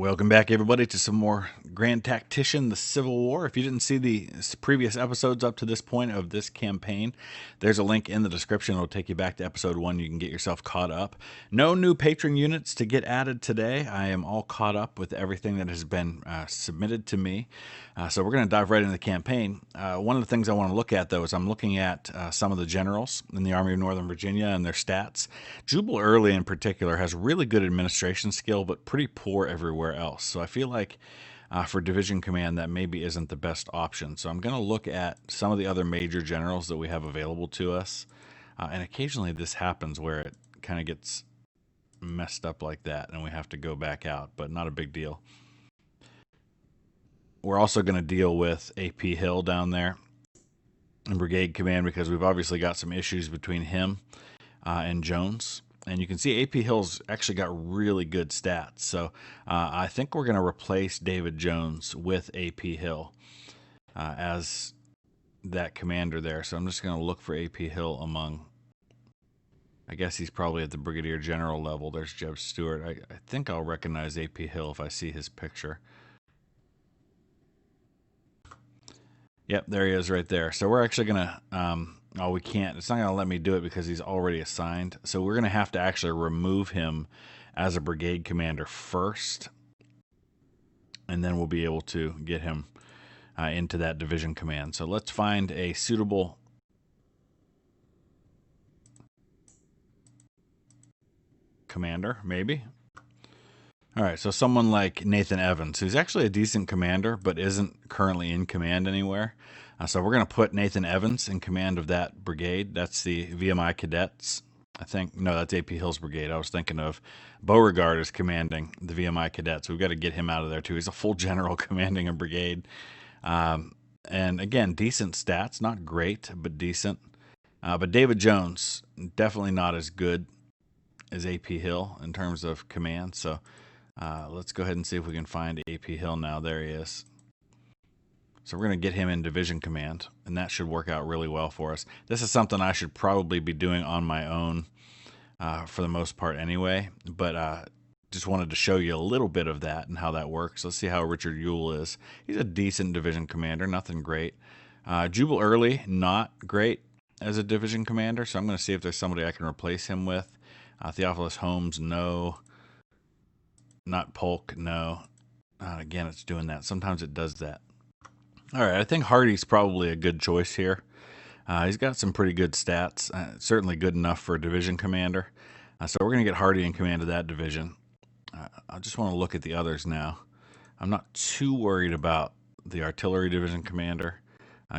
Welcome back, everybody, to some more Grand Tactician, the Civil War. If you didn't see the previous episodes up to this point of this campaign, there's a link in the description. It'll take you back to episode 1. You can get yourself caught up. No new patron units to get added today. I am all caught up with everything that has been submitted to me. So we're going to dive right into the campaign. One of the things I want to look at, though, is I'm looking at some of the generals in the Army of Northern Virginia and their stats. Jull early in particular has really good administration skill, but pretty poor everywhere else. So I feel like for division command, that maybe isn't the best option. So I'm going to look at some of the other major generals that we have available to us. And occasionally this happens where it kind of gets messed up like that and we have to go back out, but not a big deal. We're also going to deal with AP Hale down there in brigade command because we've obviously got some issues between him and Jones. And you can see AP Hale's actually got really good stats. So I think we're going to replace David Jones with AP Hale as that commander there. So I'm just going to look for AP Hale among, I guess he's probably at the Brigadier General level. There's Jeb Stewart. I think I'll recognize AP Hale if I see his picture. Yep, there he is right there. So we're actually going to, oh, we can't. It's not going to let me do it because he's already assigned. So we're going to have to actually remove him as a brigade commander first. And then we'll be able to get him into that division command. So let's find a suitable commander, maybe. All right, so someone like Nathan Evans, who's actually a decent commander, but isn't currently in command anywhere. So we're going to put Nathan Evans in command of that brigade. That's the VMI cadets. I think, no, that's AP Hale's brigade. I was thinking of Beauregard as commanding the VMI cadets. We've got to get him out of there, too. He's a full general commanding a brigade. And again, decent stats. Not great, but decent. But David Jones, definitely not as good as AP Hale in terms of command. So let's go ahead and see if we can find AP Hale now. There he is. So we're going to get him in division command, and that should work out really well for us. This is something I should probably be doing on my own for the most part anyway, but just wanted to show you a little bit of that and how that works. Let's see how Richard Jull is. He's a decent division commander, nothing great. Jull Early, not great as a division commander, so I'm going to see if there's somebody I can replace him with. Theophilus Holmes, no. Not Polk, no. Again, it's doing that. Sometimes it does that. All right, I think Hardy's probably a good choice here. He's got some pretty good stats, certainly good enough for a division commander. So we're going to get Hardy in command of that division. I just want to look at the others now. I'm not too worried about the artillery division commander.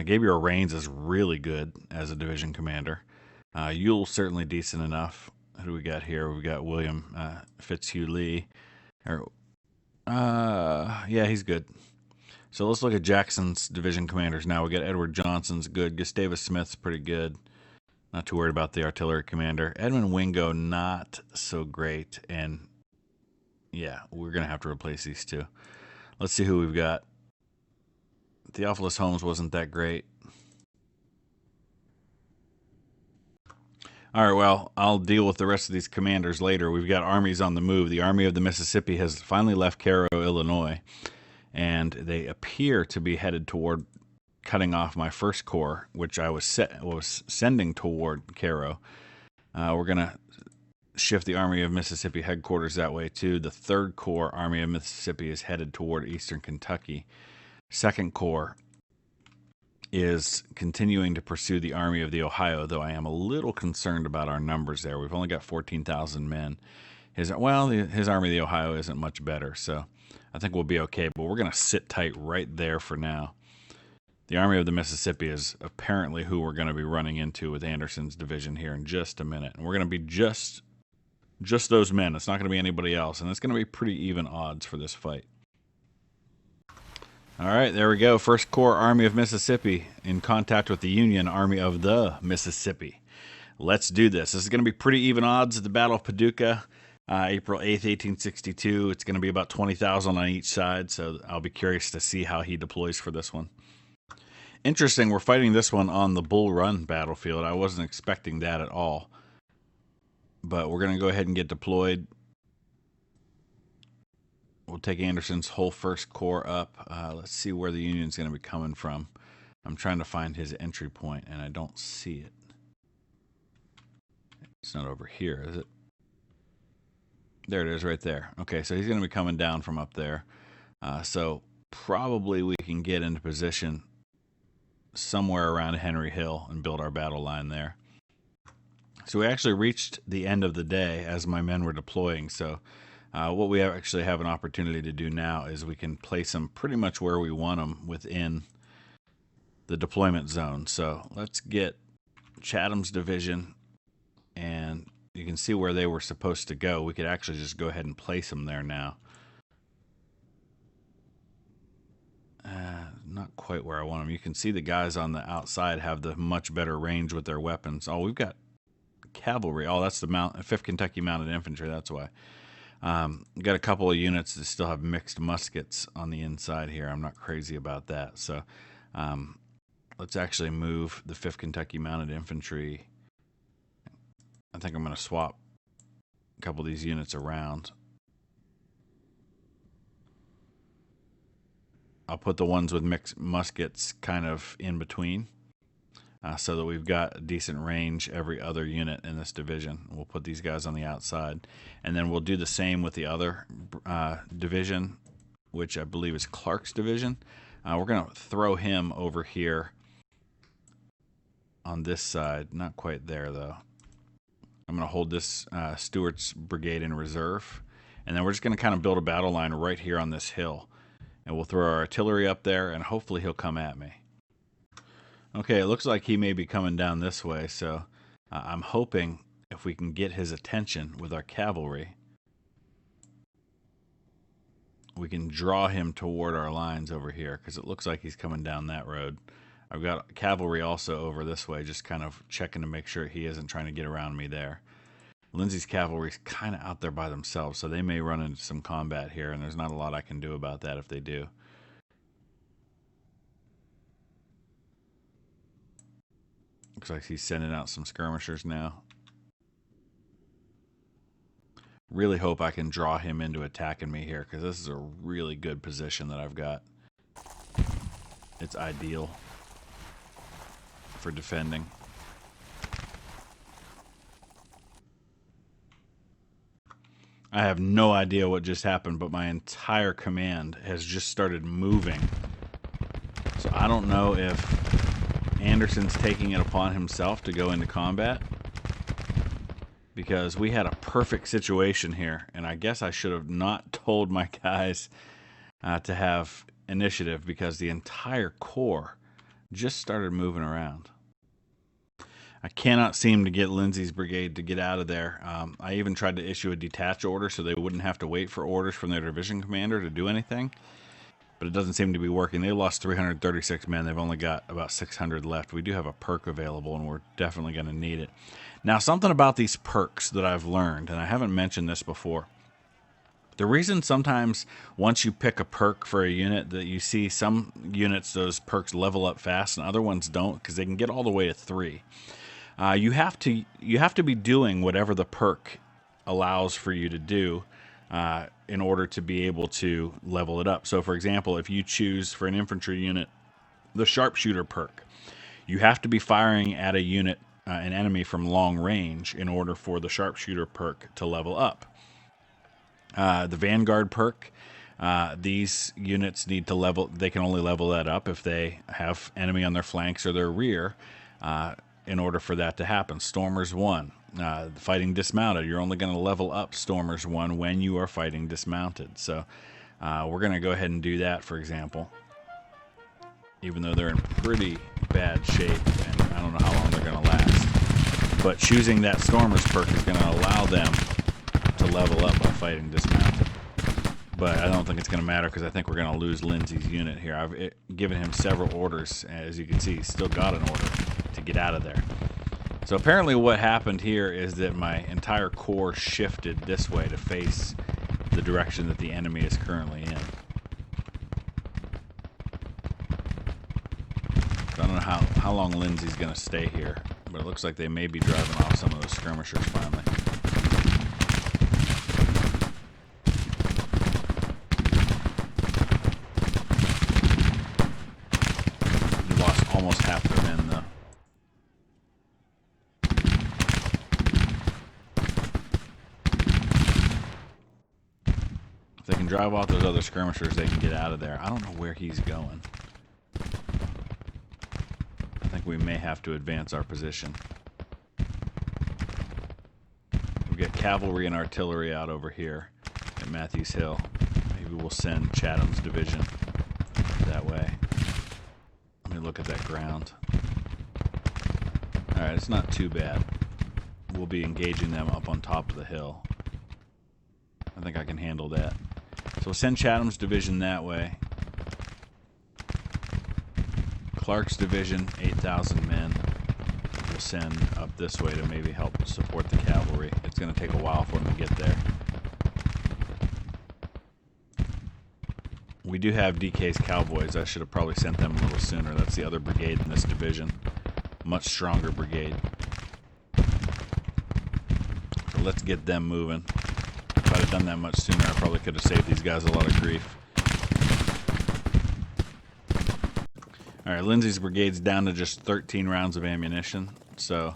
Gabriel Rains is really good as a division commander. Jull certainly decent enough. Who do we got here? We've got William Fitzhugh Lee. Yeah, he's good. So let's look at Jackson's division commanders now. We got Edward Johnson's good. Gustavus Smith's pretty good. Not too worried about the artillery commander. Edmund Wingo, not so great. And yeah, we're going to have to replace these two. Let's see who we've got. Theophilus Holmes wasn't that great. All right, well, I'll deal with the rest of these commanders later. We've got armies on the move. The Army of the Mississippi has finally left Cairo, Illinois, and they appear to be headed toward cutting off my first corps, which I was sending toward Cairo. We're going to shift the Army of Mississippi headquarters that way, too. The 3rd Corps Army of Mississippi is headed toward eastern Kentucky. 2nd Corps is continuing to pursue the Army of the Ohio, though I am a little concerned about our numbers there. We've only got 14,000 men. His Army of the Ohio isn't much better, so I think we'll be okay, but we're going to sit tight right there for now. The Army of the Mississippi is apparently who we're going to be running into with Anderson's division here in just a minute, and we're going to be just those men. It's not going to be anybody else, and it's going to be pretty even odds for this fight. All right, there we go. 1st Corps Army of Mississippi in contact with the Union Army of the Mississippi. Let's do this. This is going to be pretty even odds at the Battle of Paducah, April 8th, 1862. It's going to be about 20,000 on each side, so I'll be curious to see how he deploys for this one. Interesting, we're fighting this one on the Bull Run battlefield. I wasn't expecting that at all. But we're going to go ahead and get deployed. We'll take Anderson's whole first corps up. Let's see where the Union's going to be coming from. I'm trying to find his entry point, and I don't see it. It's not over here, is it? There it is right there. Okay, so he's going to be coming down from up there. So probably we can get into position somewhere around Henry Hill and build our battle line there. So we actually reached the end of the day as my men were deploying. So what we actually have an opportunity to do now is we can place them pretty much where we want them within the deployment zone. So let's get Chatham's division, and you can see where they were supposed to go. We could actually just go ahead and place them there now. Not quite where I want them. You can see the guys on the outside have the much better range with their weapons. Oh, we've got cavalry. Oh, that's the 5th Kentucky Mounted Infantry. That's why. We've got a couple of units that still have mixed muskets on the inside here. I'm not crazy about that. So let's actually move the 5th Kentucky Mounted Infantry. I think I'm going to swap a couple of these units around. I'll put the ones with mixed muskets kind of in between so that we've got a decent range every other unit in this division. We'll put these guys on the outside. And then we'll do the same with the other division, which I believe is Clark's division. We're going to throw him over here on this side. Not quite there, though. I'm going to hold this Stewart's brigade in reserve. And then we're just going to kind of build a battle line right here on this hill. And we'll throw our artillery up there, and hopefully he'll come at me. Okay, it looks like he may be coming down this way, so I'm hoping if we can get his attention with our cavalry, we can draw him toward our lines over here, because it looks like he's coming down that road. I've got cavalry also over this way, just kind of checking to make sure he isn't trying to get around me there. Lindsay's cavalry's kind of out there by themselves, so they may run into some combat here, and there's not a lot I can do about that if they do. Looks like he's sending out some skirmishers now. Really hope I can draw him into attacking me here, because this is a really good position that I've got. It's ideal for defending. I have no idea what just happened, but my entire command has just started moving. So I don't know if Anderson's taking it upon himself to go into combat, because we had a perfect situation here, and I guess I should have not told my guys to have initiative, because the entire corps just started moving around. I cannot seem to get Lindsay's brigade to get out of there. I even tried to issue a detach order so they wouldn't have to wait for orders from their division commander to do anything. But it doesn't seem to be working. They lost 336 men. They've only got about 600 left. We do have a perk available, and we're definitely going to need it. Now, something about these perks that I've learned, and I haven't mentioned this before. The reason sometimes once you pick a perk for a unit that you see some units, those perks level up fast, and other ones don't, because they can get all the way to 3. You have to be doing whatever the perk allows for you to do in order to be able to level it up. So, for example, if you choose for an infantry unit the sharpshooter perk, you have to be firing at a unit, an enemy from long range, in order for the sharpshooter perk to level up. The Vanguard perk, these units need to level. They can only level that up if they have enemy on their flanks or their rear. In order for that to happen. Stormers 1, fighting dismounted. You're only going to level up Stormers 1 when you are fighting dismounted. So we're going to go ahead and do that, for example. Even though they're in pretty bad shape, and I don't know how long they're going to last. But choosing that Stormers perk is going to allow them to level up by fighting dismounted. But I don't think it's going to matter, because I think we're going to lose Lindsay's unit here. I've given him several orders. As you can see, he's still got an order to get out of there. So apparently what happened here is that my entire corps shifted this way to face the direction that the enemy is currently in. So I don't know how long Lindsay's going to stay here, but it looks like they may be driving off some of those skirmishers finally. drive off those other skirmishers, they can get out of there. I don't know where he's going. I think we may have to advance our position. We've got cavalry and artillery out over here at Matthews Hill. Maybe we'll send Chatham's division that way. Let me look at that ground. Alright, it's not too bad. We'll be engaging them up on top of the hill. I think I can handle that. So we'll send Chatham's division that way. Clark's division, 8,000 men, we'll send up this way to maybe help support the cavalry. It's going to take a while for them to get there. We do have DK's cowboys. I should have probably sent them a little sooner. That's the other brigade in this division. Much stronger brigade. So let's get them moving. If I'd have done that much sooner, I probably could have saved these guys a lot of grief. Alright, Lindsay's brigade's down to just 13 rounds of ammunition, so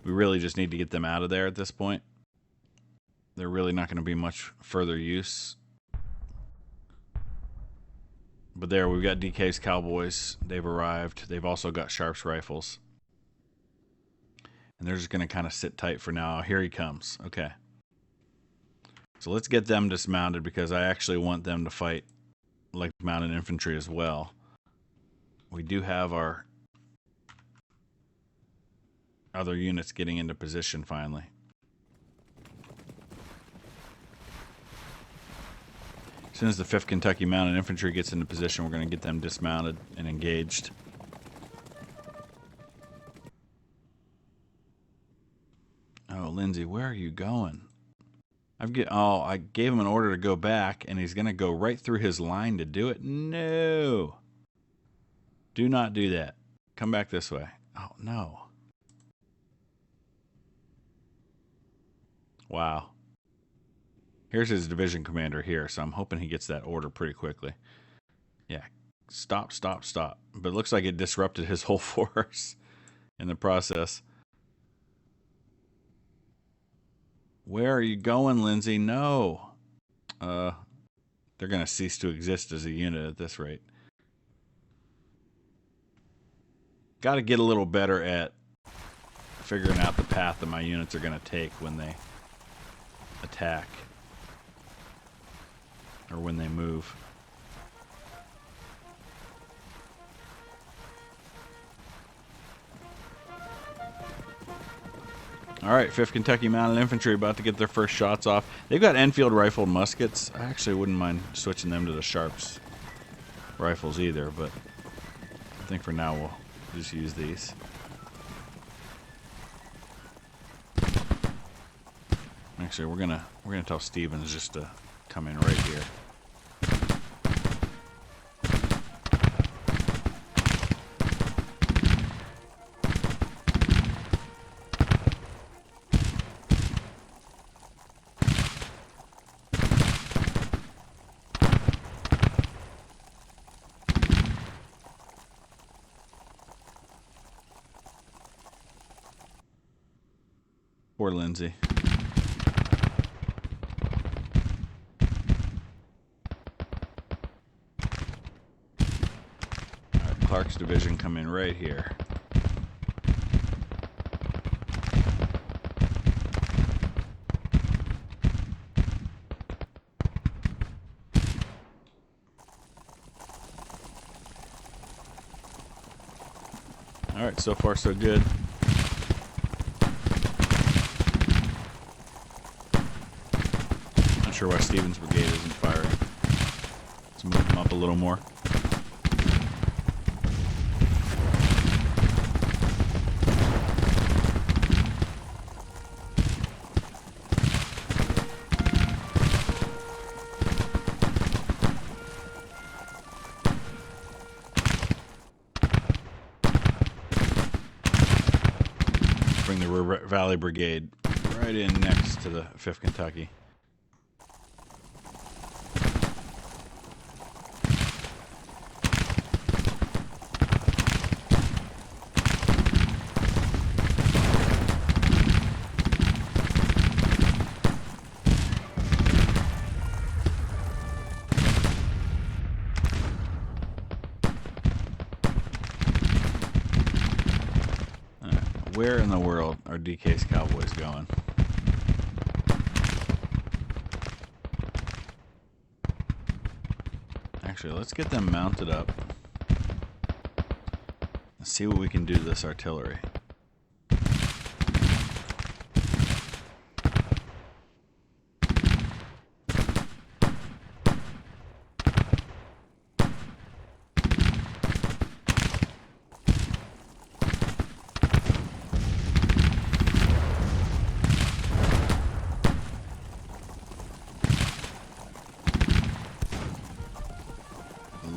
we really just need to get them out of there at this point. They're really not going to be much further use. But there, we've got DK's cowboys. They've arrived. They've also got Sharp's rifles. And they're just going to kind of sit tight for now. Here he comes. Okay. So let's get them dismounted because I actually want them to fight like mounted infantry as well. We do have our other units getting into position finally. As soon as the 5th Kentucky Mounted Infantry gets into position, we're going to get them dismounted and engaged. Oh, Lindsay, where are you going? I gave him an order to go back, and he's going to go right through his line to do it? No. Do not do that. Come back this way. Oh, no. Wow. Here's his division commander here, so I'm hoping he gets that order pretty quickly. Yeah. Stop, stop, stop. But it looks like it disrupted his whole force in the process. Where are you going, Lindsay? No. They're going to cease to exist as a unit at this rate. Got to get a little better at figuring out the path that my units are going to take when they attack or when they move. Alright, 5th Kentucky Mounted Infantry about to get their first shots off. They've got Enfield rifled muskets. I actually wouldn't mind switching them to the Sharps rifles either, but I think for now we'll just use these. Actually, we're gonna tell Stevens just to come in right here. Poor Lindsay. Alright, Clark's division come in right here. Alright, so far so good. Not sure why Stevens' brigade isn't firing. Let's move them up a little more. Bring the River Valley Brigade right in next to the 5th Kentucky. our DK's cowboys going. Actually, let's get them mounted up. Let's see what we can do to this artillery.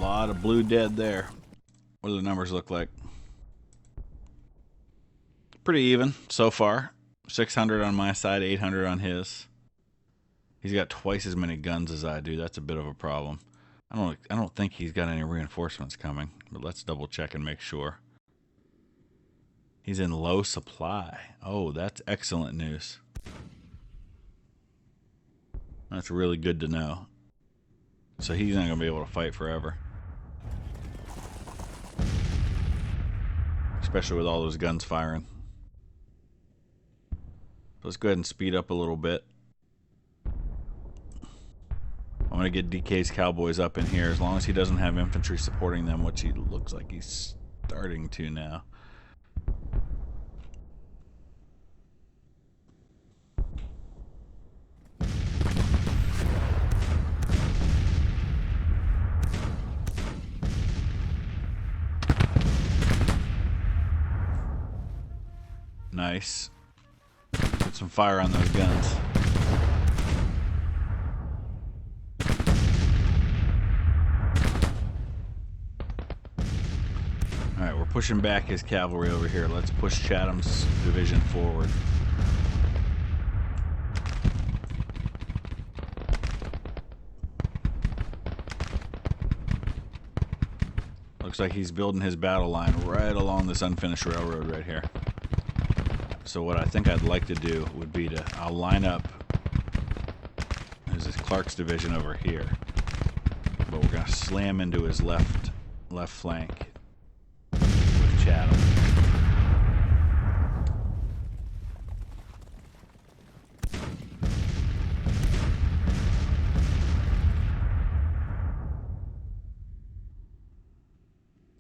Lot of blue dead there. What do the numbers look like? Pretty even so far. 600 on my side, 800 on his. He's got twice as many guns as I do. That's a bit of a problem. I don't think he's got any reinforcements coming, but let's double check and make sure. He's in low supply. Oh, that's excellent news. That's really good to know. So he's not going to be able to fight forever. Especially with all those guns firing. Let's go ahead and speed up a little bit. I'm going to get DK's cowboys up in here as long as he doesn't have infantry supporting them, which he looks like he's starting to now. Nice. Put some fire on those guns. Alright, we're pushing back his cavalry over here. Let's push Chatham's division forward. Looks like he's building his battle line right along this unfinished railroad right here. So what I think I'd like to do would be I'll line up. There's this Clark's division over here, but we're gonna slam into his left flank with Chatham.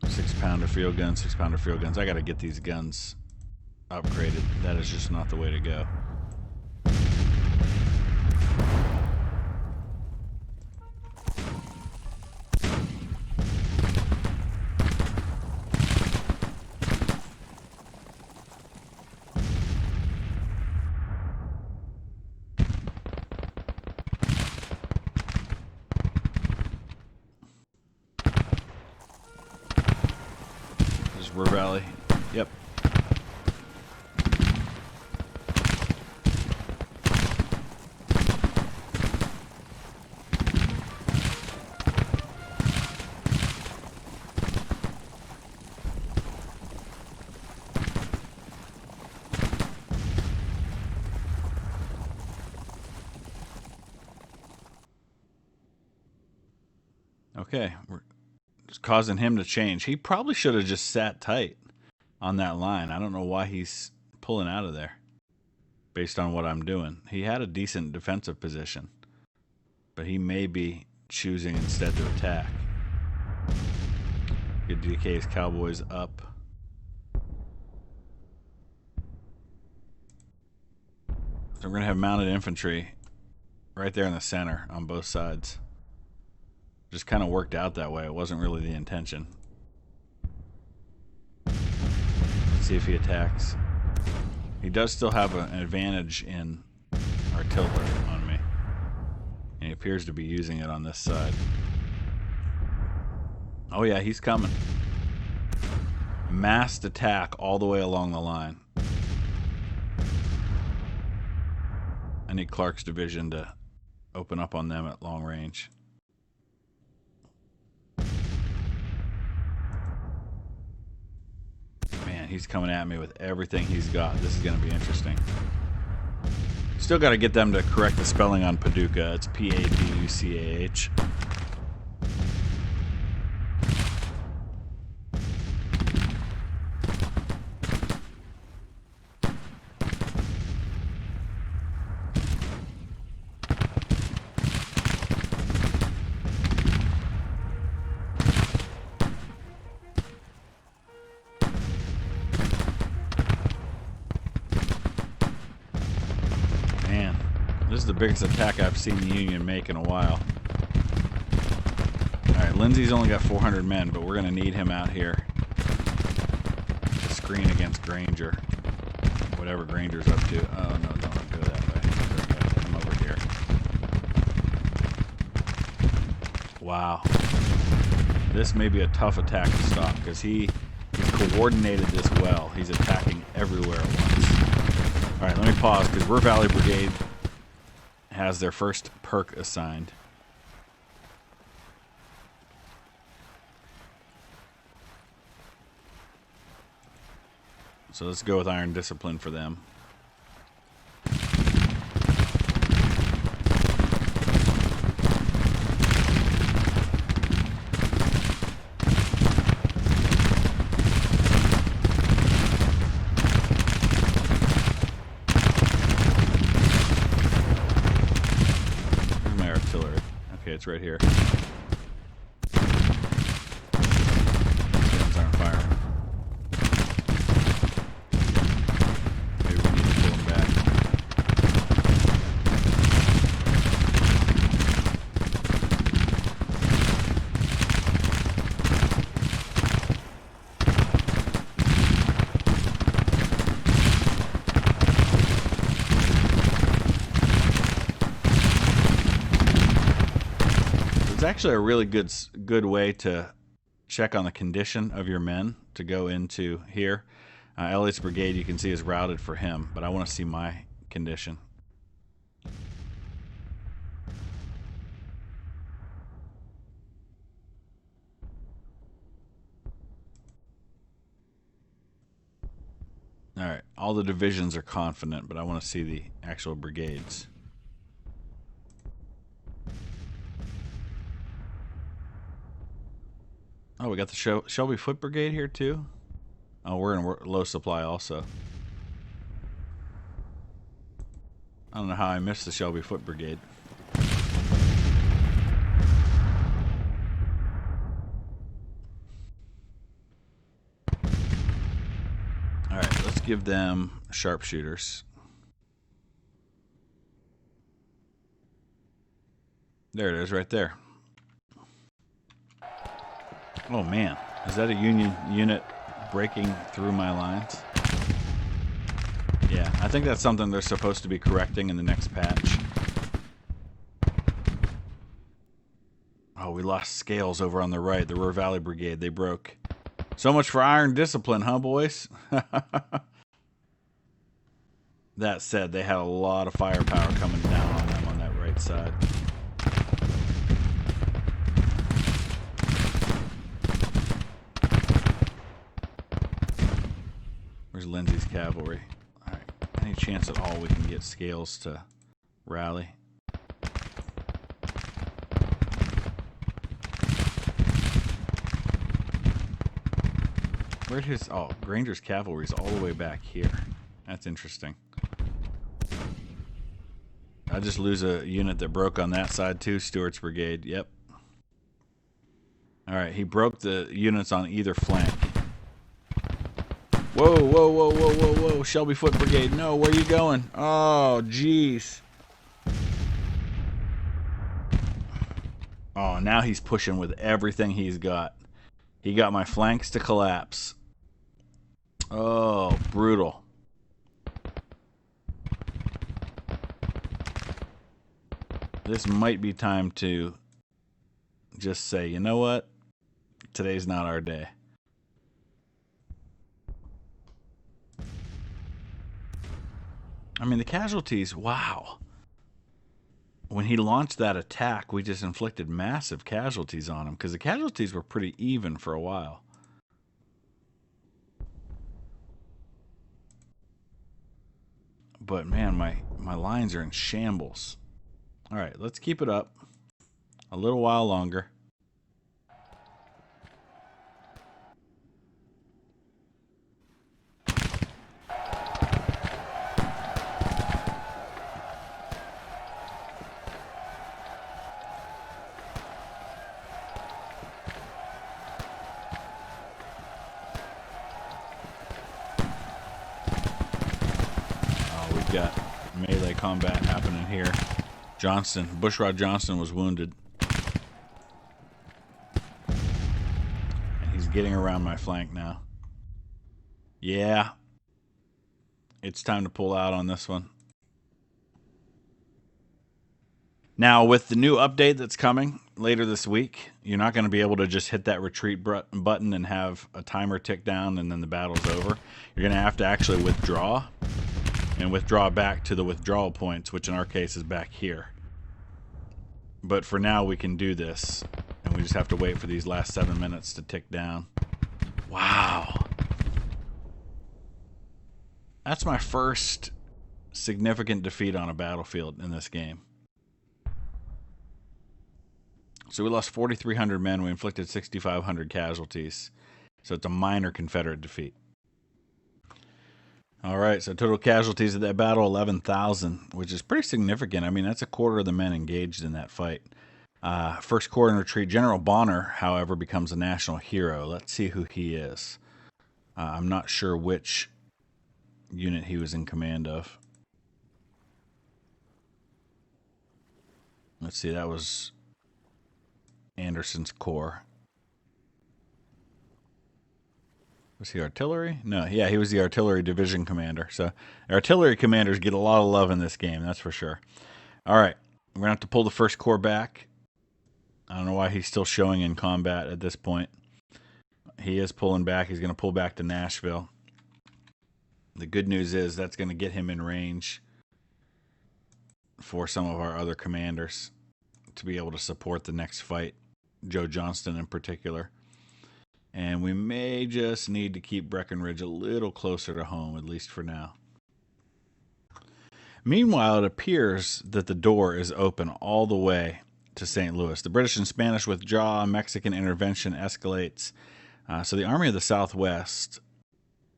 Six-pounder field guns, 6-pounder field guns. I gotta get these guns upgraded. That is just not the way to go. This is River Valley. Yep. Okay, we're just causing him to change. He probably should have just sat tight on that line. I don't know why he's pulling out of there based on what I'm doing. He had a decent defensive position, but he may be choosing instead to attack. Get DK's cowboys up. So we're going to have mounted infantry right there in the center on both sides. Just kind of worked out that way. It wasn't really the intention. Let's see if he attacks. He does still have an advantage in artillery on me. And he appears to be using it on this side. Oh yeah, he's coming. Massed attack all the way along the line. I need Clark's division to open up on them at long range. Man, he's coming at me with everything he's got. This is going to be interesting. Still got to get them to correct the spelling on Paducah. It's P-A-D-U-C-A-H. This is the biggest attack I've seen the Union make in a while. Alright, Lindsay's only got 400 men, but we're going to need him out here to screen against Granger. Whatever Granger's up to. Oh, no, don't go that way. There we go. Come over here. Wow. This may be a tough attack to stop, because he's coordinated this well. He's attacking everywhere at once. Alright, let me pause, because Ruhr Valley Brigade has their first perk assigned. So let's go with Iron Discipline for them. Where's my artillery? Okay, it's right here. Guns aren't firing. It's actually a really good way to check on the condition of your men to go into here. Elliot's brigade, you can see, is routed for him, but I want to see my condition. All right, all the divisions are confident, but I want to see the actual brigades. Oh, we got the Shelby Foot Brigade here too. Oh, we're in low supply also. I don't know how I missed the Shelby Foot Brigade. Alright, let's give them sharpshooters. There it is, right there. Oh man, is that a Union unit breaking through my lines? Yeah, I think that's something they're supposed to be correcting in the next patch. Oh, we lost Scales over on the right, the Ruhr Valley Brigade. They broke. So much for Iron Discipline, huh, boys? That said, they had a lot of firepower coming down on them on that right side. Where's Lindsay's cavalry? Alright, any chance at all we can get Scales to rally? Where'd his... Oh, Granger's cavalry's all the way back here. That's interesting. I just lose a unit that broke on that side too. Stewart's brigade, yep. Alright, he broke the units on either flank. Whoa, whoa, whoa, whoa, whoa, whoa. Shelby Foot Brigade. No, where are you going? Oh, jeez. Oh, now he's pushing with everything he's got. He got my flanks to collapse. Oh, brutal. This might be time to just say, you know what? Today's not our day. I mean, the casualties, wow. When he launched that attack, we just inflicted massive casualties on him because the casualties were pretty even for a while. But man, my lines are in shambles. All right, let's keep it up a little while longer. melee combat happening here. Bushrod Johnston was wounded. And he's getting around my flank now. Yeah. It's time to pull out on this one. Now, with the new update that's coming later this week, you're not going to be able to just hit that retreat button and have a timer tick down and then the battle's over. You're going to have to actually withdraw and withdraw back to the withdrawal points, which in our case is back here. But for now, we can do this, and we just have to wait for these last 7 minutes to tick down. Wow. That's my first significant defeat on a battlefield in this game. So we lost 4,300 men. We inflicted 6,500 casualties. So it's a minor Confederate defeat. All right, so total casualties of that battle, 11,000, which is pretty significant. I mean, that's a quarter of the men engaged in that fight. First Corps in retreat. General Bonner, however, becomes a national hero. Let's see who he is. I'm not sure which unit he was in command of. Let's see, that was Anderson's corps. Was he artillery? No, yeah, he was the artillery division commander. So artillery commanders get a lot of love in this game, that's for sure. All right, we're going to have to pull the first corps back. I don't know why he's still showing in combat at this point. He is pulling back. He's going to pull back to Nashville. The good news is that's going to get him in range for some of our other commanders to be able to support the next fight. Joe Johnston in particular. And we may just need to keep Breckinridge a little closer to home, at least for now. Meanwhile, it appears that the door is open all the way to St. Louis. The British and Spanish withdraw. Mexican intervention escalates. So the Army of the Southwest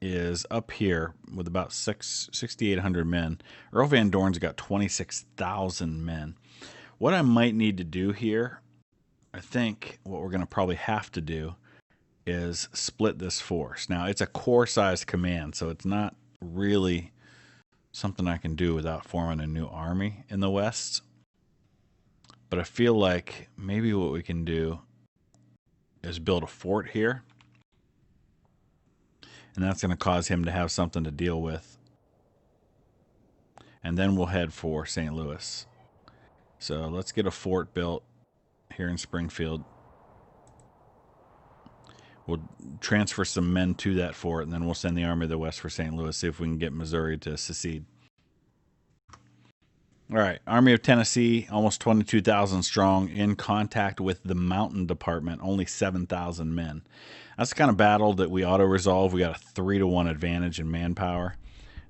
is up here with about 6,800 men. Earl Van Dorn's got 26,000 men. What I might need to do here, I think what we're going to probably have to do is split this force. Now, it's a corps-sized command, so it's not really something I can do without forming a new army in the West. But I feel like maybe what we can do is build a fort here. And that's going to cause him to have something to deal with. And then we'll head for St. Louis. So let's get a fort built here in Springfield. We'll transfer some men to that fort, and then we'll send the Army of the West for St. Louis, see if we can get Missouri to secede. All right, Army of Tennessee, almost 22,000 strong, in contact with the Mountain Department, only 7,000 men. That's the kind of battle that we auto-resolve. We got a 3-to-1 advantage in manpower.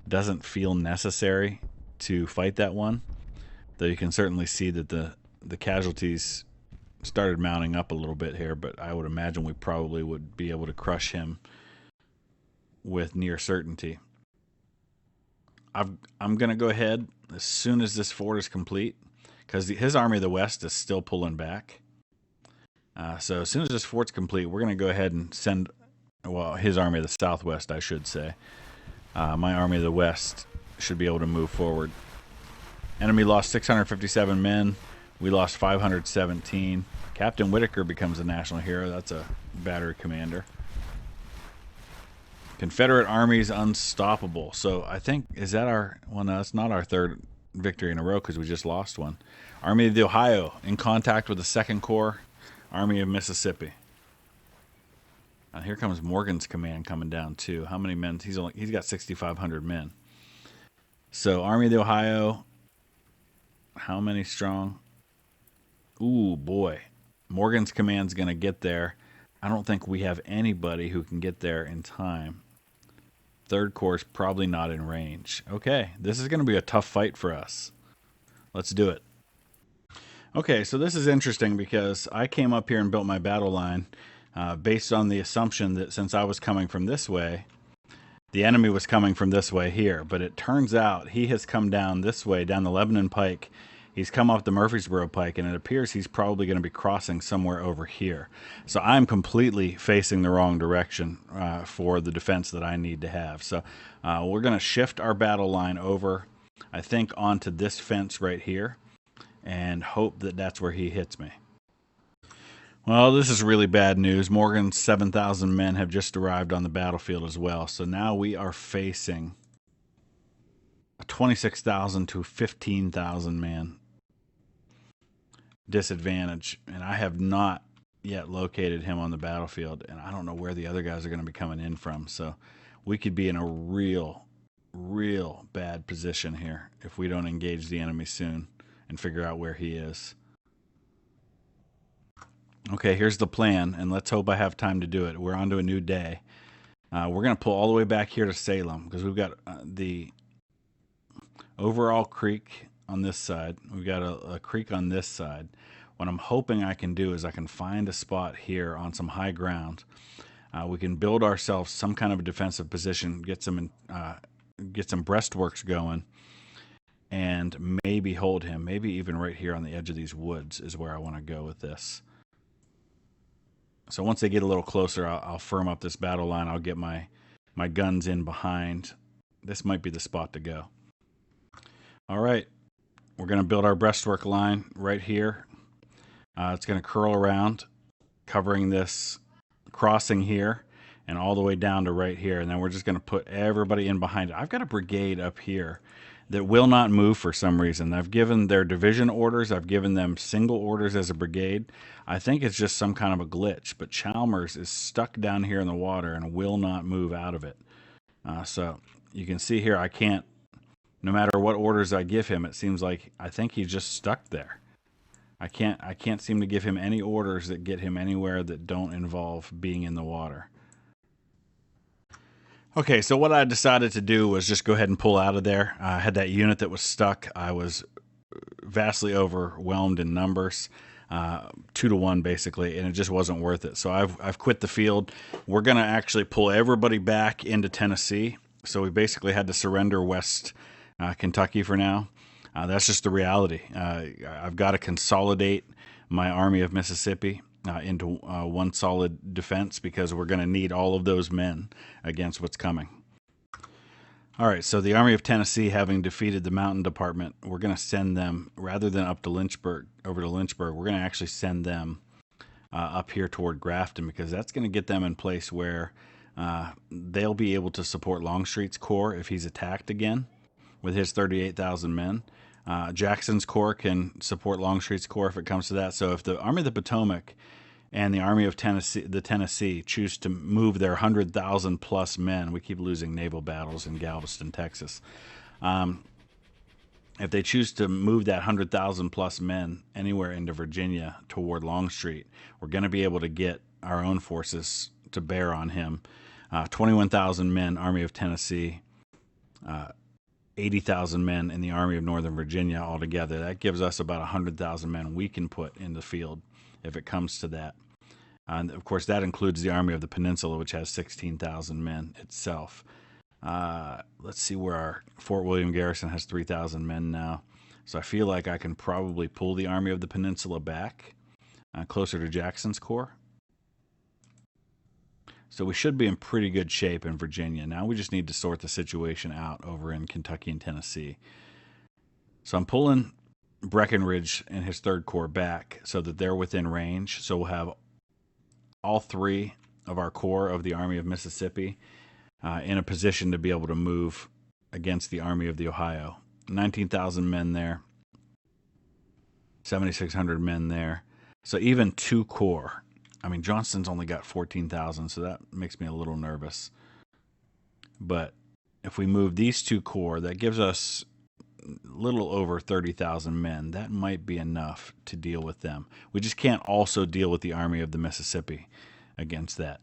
Doesn't feel necessary to fight that one, though you can certainly see that the casualties started mounting up a little bit here, but I would imagine we probably would be able to crush him with near certainty. I'm going to go ahead as soon as this fort is complete, because his Army of the West is still pulling back. So as soon as this fort's complete, we're going to go ahead and send, well, his Army of the Southwest, I should say. My Army of the West should be able to move forward. Enemy lost 657 men. We lost 517. Captain Whitaker becomes a national hero. That's a battery commander. Confederate Army's unstoppable. So I think, is that our, well, no, that's not our third victory in a row because we just lost one. Army of the Ohio in contact with the 2nd Corps. Army of Mississippi. Here comes Morgan's command coming down too. How many men? He's got 6,500 men. So Army of the Ohio, how many strong? Ooh, boy. Morgan's command's going to get there. I don't think we have anybody who can get there in time. 3rd Corps is probably not in range. Okay, this is going to be a tough fight for us. Let's do it. Okay, so this is interesting because I came up here and built my battle line based on the assumption that since I was coming from this way, the enemy was coming from this way here. But it turns out he has come down this way, down the Lebanon Pike. He's come off the Murfreesboro Pike, and it appears he's probably going to be crossing somewhere over here. So I'm completely facing the wrong direction for the defense that I need to have. So we're going to shift our battle line over I think, onto this fence right here and hope that that's where he hits me. Well, this is really bad news. Morgan's 7,000 men have just arrived on the battlefield as well. So now we are facing a 26,000 to 15,000 man disadvantage. And I have not yet located him on the battlefield. And I don't know where the other guys are going to be coming in from. So we could be in a real bad position here if we don't engage the enemy soon and figure out where he is. Okay, here's the plan, and let's hope I have time to do it. We're on to a new day. We're going to pull all the way back here to Salem because we've got the overall creek on this side. We've got a creek on this side. What I'm hoping I can do is I can find a spot here on some high ground. We can build ourselves some kind of a defensive position, get some breastworks going, and maybe hold him. Maybe even right here on the edge of these woods is where I want to go with this. So once they get a little closer, I'll firm up this battle line. I'll get my guns in behind. This might be the spot to go. All right. We're going to build our breastwork line right here. It's going to curl around, covering this crossing here and all the way down to right here. And then we're just going to put everybody in behind it. I've got a brigade up here that will not move for some reason. I've given their division orders. I've given them single orders as a brigade. I think it's just some kind of a glitch, but Chalmers is stuck down here in the water and will not move out of it. So you can see here, I can't, no matter what orders I give him, it seems like I think he's just stuck there. I can't seem to give him any orders that get him anywhere that don't involve being in the water. Okay, so what I decided to do was just go ahead and pull out of there. I had that unit that was stuck. I was vastly overwhelmed in numbers, 2 to 1 basically, and it just wasn't worth it. So I've quit the field. We're going to actually pull everybody back into Tennessee. So we basically had to surrender West Kentucky for now. That's just the reality. I've got to consolidate my Army of Mississippi into one solid defense because we're going to need all of those men against what's coming. All right, so the Army of Tennessee, having defeated the Mountain Department, we're going to send them, rather than up to Lynchburg, over to Lynchburg, we're going to actually send them up here toward Grafton because that's going to get them in place where they'll be able to support Longstreet's corps if he's attacked again with his 38,000 men. Jackson's corps can support Longstreet's corps if it comes to that. So if the Army of the Potomac and the Army of Tennessee choose to move their 100,000 plus men, we keep losing naval battles in Galveston, Texas. If they choose to move that 100,000 plus men anywhere into Virginia toward Longstreet, we're going to be able to get our own forces to bear on him. 21,000 men, Army of Tennessee, 80,000 men in the Army of Northern Virginia altogether. That gives us about 100,000 men we can put in the field if it comes to that. And of course, that includes the Army of the Peninsula, which has 16,000 men itself. Let's see where our Fort William garrison has 3,000 men now. So I feel like I can probably pull the Army of the Peninsula back closer to Jackson's corps. So we should be in pretty good shape in Virginia. Now we just need to sort the situation out over in Kentucky and Tennessee. So I'm pulling Breckinridge and his 3rd Corps back so that they're within range. So we'll have all 3 of our corps of the Army of Mississippi in a position to be able to move against the Army of the Ohio. 19,000 men there, 7,600 men there. So even 2 corps. I mean, Johnston's only got 14,000, so that makes me a little nervous. But if we move these 2 corps, that gives us a little over 30,000 men. That might be enough to deal with them. We just can't also deal with the Army of the Mississippi against that.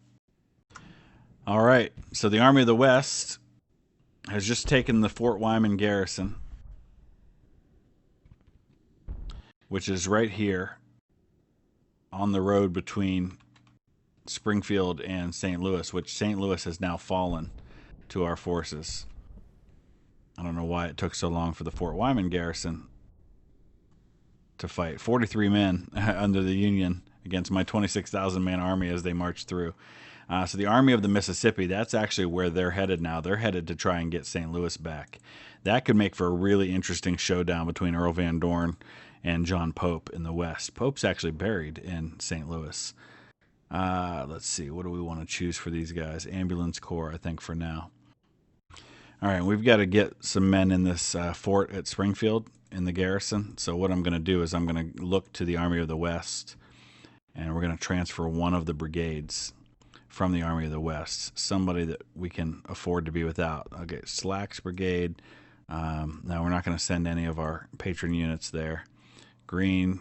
All right, so the Army of the West has just taken the Fort Wyman garrison, which is right here on the road between Springfield and St. Louis, which St. Louis has now fallen to our forces. I don't know why it took so long for the Fort Wyman garrison to fight. 43 men under the Union against my 26,000 man army as they marched through. So the Army of the Mississippi, that's actually where they're headed now. They're headed to try and get St. Louis back. That could make for a really interesting showdown between Earl Van Dorn and John Pope in the west. Pope's actually buried in St. Louis. Let's see. What do we want to choose for these guys? Ambulance Corps, I think, for now. All right, we've got to get some men in this fort at Springfield in the garrison. So what I'm going to do is I'm going to look to the Army of the West, and we're going to transfer one of the brigades from the Army of the West, somebody that we can afford to be without. Okay, Slack's brigade. Now we're not going to send any of our patron units there. Green.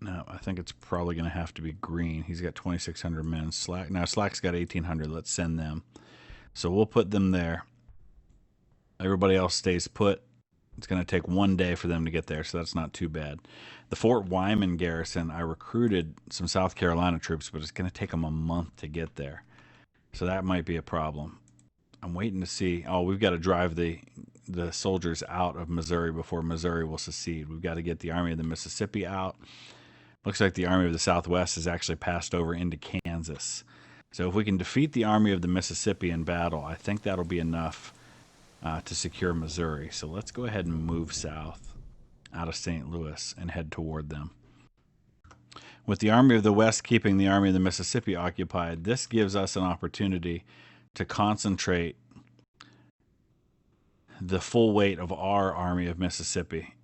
No, I think it's probably going to have to be Green. He's got 2,600 men. Slack's got 1,800. Let's send them. So we'll put them there. Everybody else stays put. It's going to take 1 day for them to get there, so that's not too bad. The Fort Wyman garrison, I recruited some South Carolina troops, but it's going to take them a month to get there. So that might be a problem. I'm waiting to see. Oh, we've got to drive the soldiers out of Missouri before Missouri will secede. We've got to get the Army of the Mississippi out. Looks like the Army of the Southwest has actually passed over into Kansas. So if we can defeat the Army of the Mississippi in battle, I think that'll be enough to secure Missouri. So let's go ahead and move south out of St. Louis and head toward them. With the Army of the West keeping the Army of the Mississippi occupied, this gives us an opportunity to concentrate the full weight of our Army of Mississippi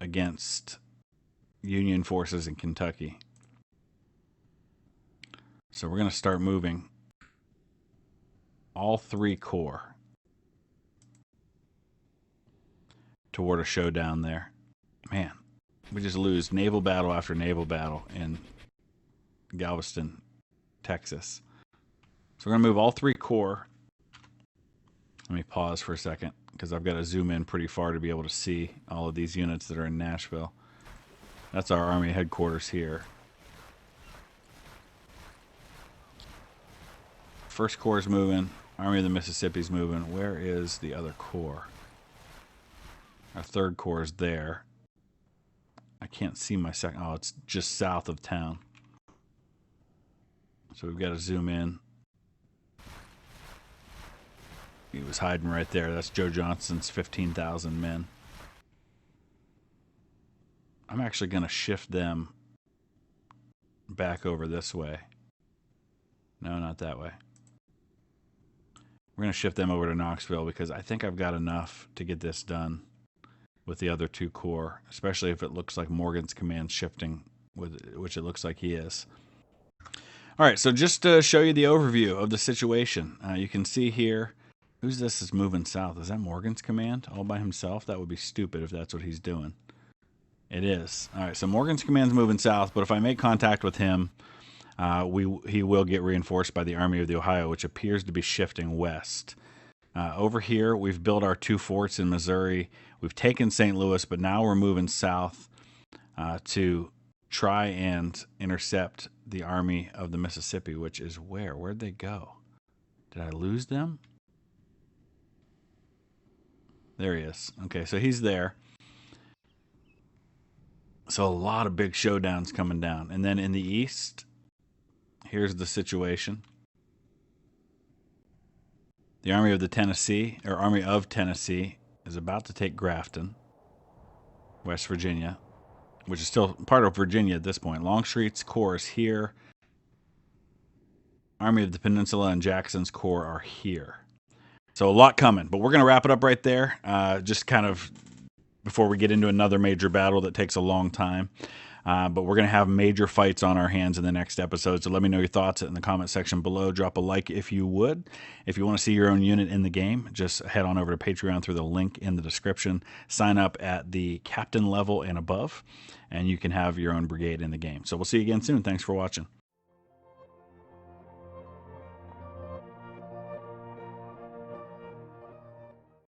against Union forces in Kentucky. So we're going to start moving all 3 corps toward a showdown there. Man, we just lose naval battle after naval battle in Galveston, Texas. So we're going to move all 3 corps. Let me pause for a second because I've got to zoom in pretty far to be able to see all of these units that are in Nashville. That's our Army headquarters here. First Corps is moving. Army of the Mississippi's moving. Where is the other corps? Our 3rd Corps is there. I can't see my second. Oh, it's just south of town. So we've got to zoom in. He was hiding right there. That's Joe Johnston's 15,000 men. I'm actually going to shift them back over this way. No, not that way. We're going to shift them over to Knoxville because I think I've got enough to get this done with the other 2 corps, especially if it looks like Morgan's command shifting, which it looks like he is. All right, so just to show you the overview of the situation, you can see here, who's this is moving south? Is that Morgan's command all by himself? That would be stupid if that's what he's doing. It is. All right, so Morgan's command's moving south, but if I make contact with him, he will get reinforced by the Army of the Ohio, which appears to be shifting west. Over here, we've built our 2 forts in Missouri. We've taken St. Louis, but now we're moving south to try and intercept the Army of the Mississippi, which is where? Where'd they go? Did I lose them? There he is. Okay, so he's there. So a lot of big showdowns coming down. And then in the east, here's the situation. The Army of Tennessee is about to take Grafton, West Virginia, which is still part of Virginia at this point. Longstreet's corps is here. Army of the Peninsula and Jackson's corps are here. So a lot coming, but we're going to wrap it up right there. Just kind of before we get into another major battle that takes a long time. But we're going to have major fights on our hands in the next episode. So let me know your thoughts in the comment section below. Drop a like if you would. If you want to see your own unit in the game, just head on over to Patreon through the link in the description. Sign up at the captain level and above, and you can have your own brigade in the game. So we'll see you again soon. Thanks for watching.